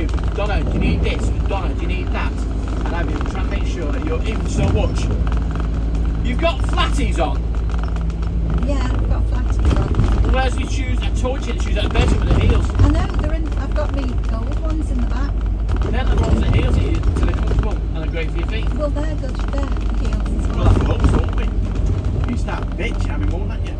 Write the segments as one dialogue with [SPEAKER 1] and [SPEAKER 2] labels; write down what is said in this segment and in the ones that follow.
[SPEAKER 1] you, Donna, do you need this? Donna, do you need that? And I've been trying to make sure that you're in so much. You've got flatties on.
[SPEAKER 2] Yeah, I've got flatties on.
[SPEAKER 1] Where's your shoes? I told you to choose that better with the heels.
[SPEAKER 2] I know, they're in. I've got me gold ones in the back.
[SPEAKER 1] They're the ones that heels you so they're comfortable and they're great for your feet.
[SPEAKER 2] Well, they're good. They're heels as
[SPEAKER 1] Well,
[SPEAKER 2] well.
[SPEAKER 1] that's what won't we? You start bitch having more than you.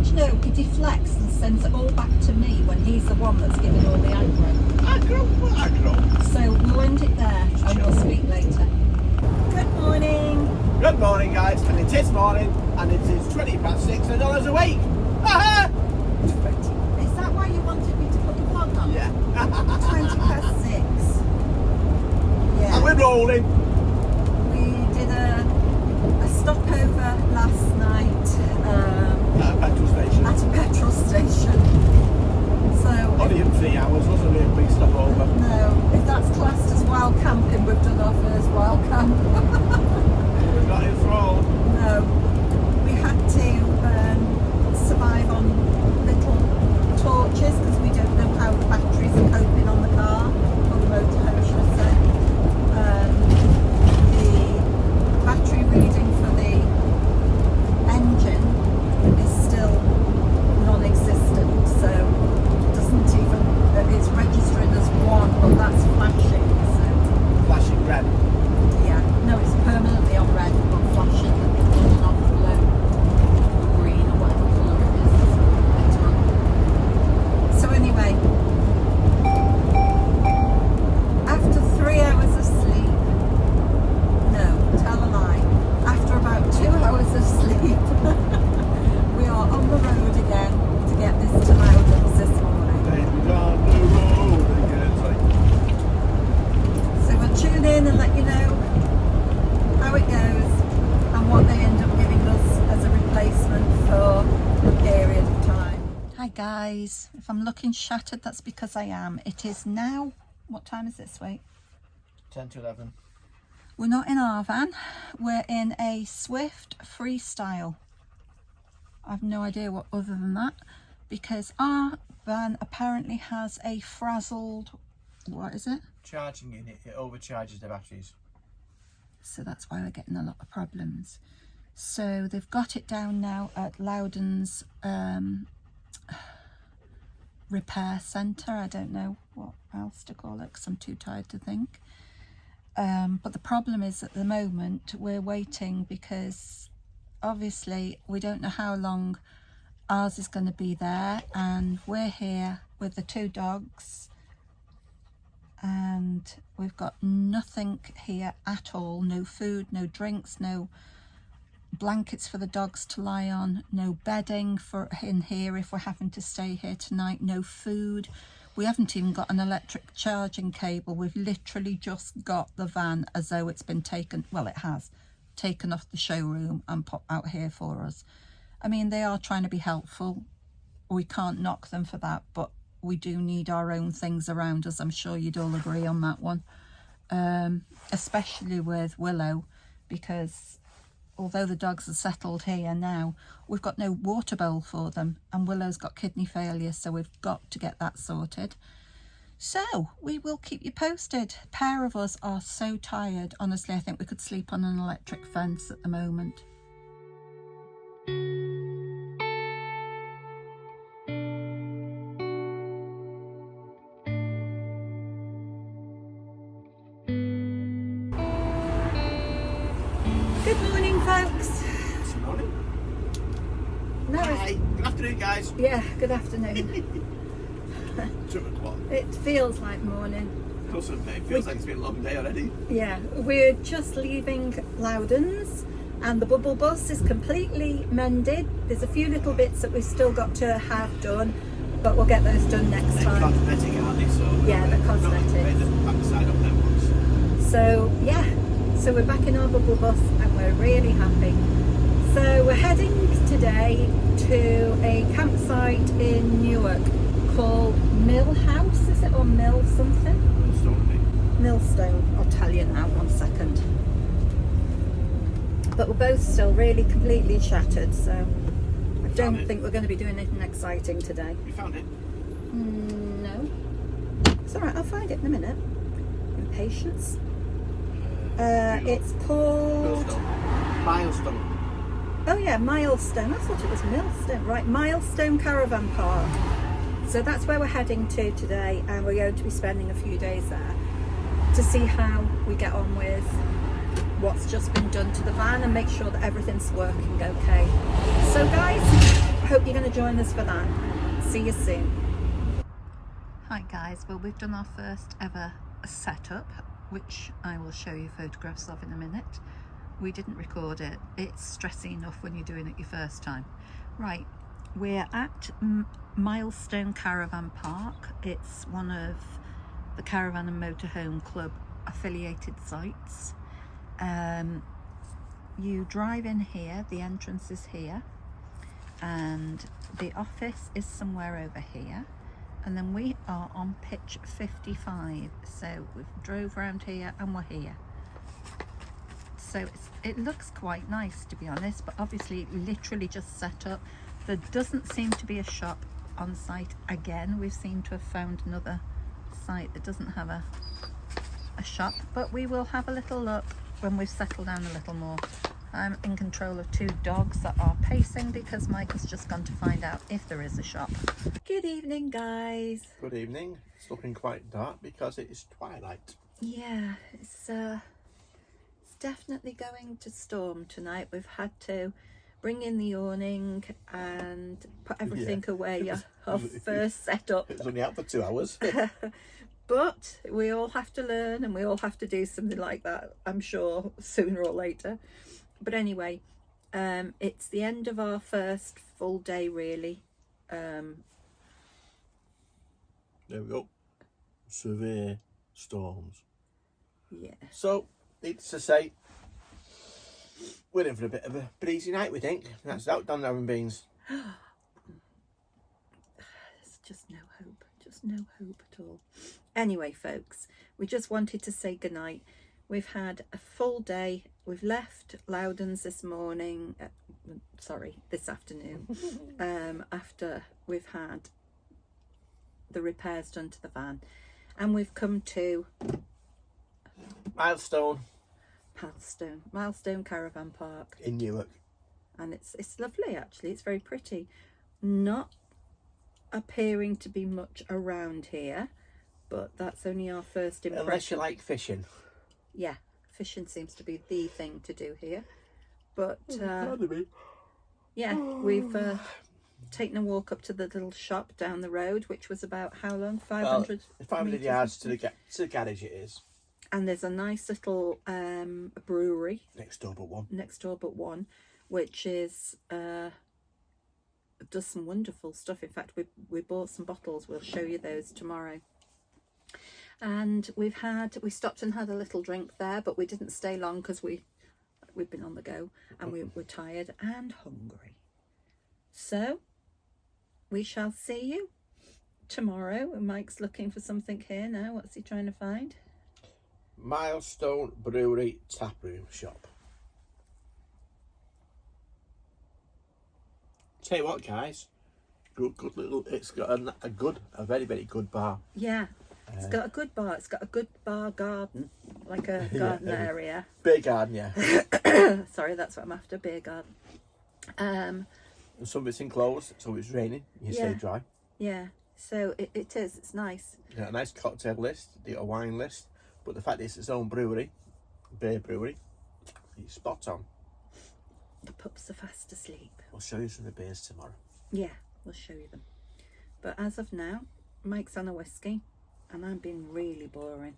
[SPEAKER 2] Do you know, he deflects and sends it all back to me when he's the one that's giving all the aggro.
[SPEAKER 1] Aggro? What aggro?
[SPEAKER 2] So we'll end it there and we'll speak later. Good morning.
[SPEAKER 1] Good morning, guys, and it is morning, and it is 20 past 6 $1 a week. Ha
[SPEAKER 2] 20. Is that why you wanted me to put the vlog on?
[SPEAKER 1] Yeah.
[SPEAKER 2] 20 past 6. Yeah.
[SPEAKER 1] And we're rolling.
[SPEAKER 2] We did a stopover last night
[SPEAKER 1] At a petrol station.
[SPEAKER 2] at a petrol station. So
[SPEAKER 1] Only in 3 hours, wasn't it? A big stopover.
[SPEAKER 2] no, if that's classed as wild camping, we've done our first wild camp.
[SPEAKER 1] We're not in thrall.
[SPEAKER 2] No, we had to survive on little torches because we don't know how the batteries are coping on the car, or the motorhome should I say. The battery reading for the engine is still non-existent, so it doesn't even, it's registering as 1, but that's flashing, so
[SPEAKER 1] Flashing red.
[SPEAKER 2] yeah, no, it's permanently on red, but flashing and on off blue, or green, or whatever colour it is later on. So anyway, after 3 hours of sleep, no, tell a lie, after about 2 hours of sleep, we are on the road again to get this to Loudhams this morning.
[SPEAKER 1] Baby's on the road again.
[SPEAKER 2] So we'll tune in and let you know how it goes and what they end up giving us as a replacement for a period of time. Hi guys, if I'm looking shattered, that's because I am. It is now, what time is it, Sweet?
[SPEAKER 1] 10 to 11.
[SPEAKER 2] We're not in our van, we're in a Swift Freestyle. I've no idea what other than that, because our van apparently has a frazzled, what is it?
[SPEAKER 1] Charging unit, it overcharges the batteries.
[SPEAKER 2] So that's why we're getting a lot of problems. So they've got it down now at Loudon's repair centre. I don't know what else to call it because I'm too tired to think. But the problem is at the moment we're waiting because obviously we don't know how long ours is going to be there, and we're here with the 2 dogs and we've got nothing here at all. No food, no drinks, no blankets for the dogs to lie on, no bedding for in here if we're having to stay here tonight, no food. We haven't even got an electric charging cable. We've literally just got the van as though it's been taken, well it has, taken off the showroom and put out here for us. I mean, they are trying to be helpful. We can't knock them for that, but we do need our own things around us. I'm sure you'd all agree on that one. Especially with Willow, because although the dogs are settled here now, we've got no water bowl for them, and Willow's got kidney failure, so we've got to get that sorted. So we will keep you posted. A pair of us are so tired. Honestly, I think we could sleep on an electric fence at the moment. Good morning, folks.
[SPEAKER 1] Good morning.
[SPEAKER 2] No,
[SPEAKER 1] Hi. Good afternoon, guys.
[SPEAKER 2] yeah, good afternoon.
[SPEAKER 1] 2 o'clock.
[SPEAKER 2] It feels like morning.
[SPEAKER 1] It feels like it's been a long day already.
[SPEAKER 2] Yeah, we're just leaving Loudon's and the bubble bus is completely mended. There's a few little bits that we've still got to have done, but we'll get those done next
[SPEAKER 1] They're
[SPEAKER 2] time.
[SPEAKER 1] cosmetic, aren't they? So
[SPEAKER 2] Yeah, they're
[SPEAKER 1] not like
[SPEAKER 2] cosmetic.
[SPEAKER 1] the backside of them ones.
[SPEAKER 2] So yeah, so we're back in our bubble bus and we're really happy. So we're heading today to a campsite in Newark called Mill House, is it, or Mill something? Milestone. I'll tell you now, 1 second. But we're both still really completely shattered, so I don't think we're going to be doing anything exciting today.
[SPEAKER 1] You found it?
[SPEAKER 2] No. It's all right, I'll find it in a minute. Impatience. It's called...
[SPEAKER 1] Milestone.
[SPEAKER 2] Oh yeah, Milestone. I thought it was Milestone. Right, Milestone Caravan Park. So that's where we're heading to today, and we're going to be spending a few days there to see how we get on with what's just been done to the van and make sure that everything's working okay. So guys, I hope you're going to join us for that. See you soon. Hi guys, well we've done our first ever setup, which I will show you photographs of in a minute. We didn't record it. It's stressy enough when you're doing it your first time. Right, we're at Milestone Caravan Park. It's one of the Caravan and Motorhome Club affiliated sites. You drive in here, the entrance is here, and the office is somewhere over here, and then we are on pitch 55, so we've drove around here and we're here. So it looks quite nice, to be honest, but obviously literally just set up. There doesn't seem to be a shop on site again. We seem to have found another site that doesn't have a shop, but we will have a little look when we've settled down a little more. I'm in control of 2 dogs that are pacing because Mike has just gone to find out if there is a shop. Good evening, guys.
[SPEAKER 1] Good evening. It's looking quite dark because it is twilight.
[SPEAKER 2] Yeah, it's definitely going to storm tonight. We've had to bring in the awning and put everything away. Our first setup.
[SPEAKER 1] It was only out for 2 hours.
[SPEAKER 2] But we all have to learn, and we all have to do something like that, I'm sure, sooner or later. But anyway, it's the end of our first full day, really.
[SPEAKER 1] There we go. Severe storms.
[SPEAKER 2] Yeah.
[SPEAKER 1] So, needless to say, we're in for a bit of a breezy night, we think. That's out done having beans.
[SPEAKER 2] There's just no hope. Just no hope at all. Anyway, folks, we just wanted to say goodnight. We've had a full day. We've left Loudhams this morning, this afternoon, after we've had the repairs done to the van. And we've come to
[SPEAKER 1] Milestone
[SPEAKER 2] Caravan Park.
[SPEAKER 1] in Newark.
[SPEAKER 2] And it's lovely, actually. It's very pretty. Not appearing to be much around here, but that's only our first impression.
[SPEAKER 1] Unless you like fishing.
[SPEAKER 2] Yeah, fishing seems to be the thing to do here. But yeah, we've taken a walk up to the little shop down the road, which was about how long? 500
[SPEAKER 1] 500 yards to the garage it is.
[SPEAKER 2] And there's a nice little brewery
[SPEAKER 1] Next door but one,
[SPEAKER 2] which is does some wonderful stuff. In fact, we bought some bottles. We'll show you those tomorrow. And we stopped and had a little drink there, but we didn't stay long because we've been on the go and we were tired and hungry. So we shall see you tomorrow. Mike's looking for something here now. What's he trying to find?
[SPEAKER 1] Milestone Brewery Taproom Shop. Tell you what, guys, good little. It's got a very, very good bar.
[SPEAKER 2] Yeah, it's got a good bar. It's got a good bar garden, like a garden area.
[SPEAKER 1] Beer garden, yeah.
[SPEAKER 2] Sorry, that's what I'm after. Beer garden.
[SPEAKER 1] And some of it's enclosed, so it's raining. You stay dry.
[SPEAKER 2] Yeah, so it is. It's nice.
[SPEAKER 1] You got a nice cocktail list. You got a wine list. But the fact is, it's its own brewery, beer brewery. It's spot on.
[SPEAKER 2] The pups are fast asleep.
[SPEAKER 1] We'll show you some of the beers tomorrow.
[SPEAKER 2] Yeah, we'll show you them. But as of now, Mike's on a whiskey, and I'm being really boring.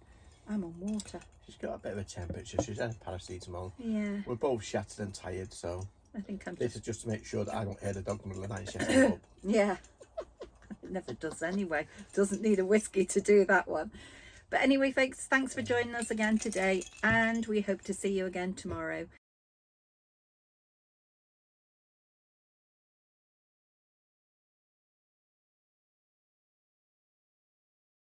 [SPEAKER 2] I'm on water.
[SPEAKER 1] She's got a bit of a temperature. She's had a paracetamol.
[SPEAKER 2] Yeah.
[SPEAKER 1] We're both shattered and tired, so
[SPEAKER 2] I think I'm.
[SPEAKER 1] This is just to make sure that I don't hear the dog in the middle of the night shouting up.
[SPEAKER 2] Yeah. It never does anyway. Doesn't need a whiskey to do that one. But anyway, folks, thanks for joining us again today, and we hope to see you again tomorrow.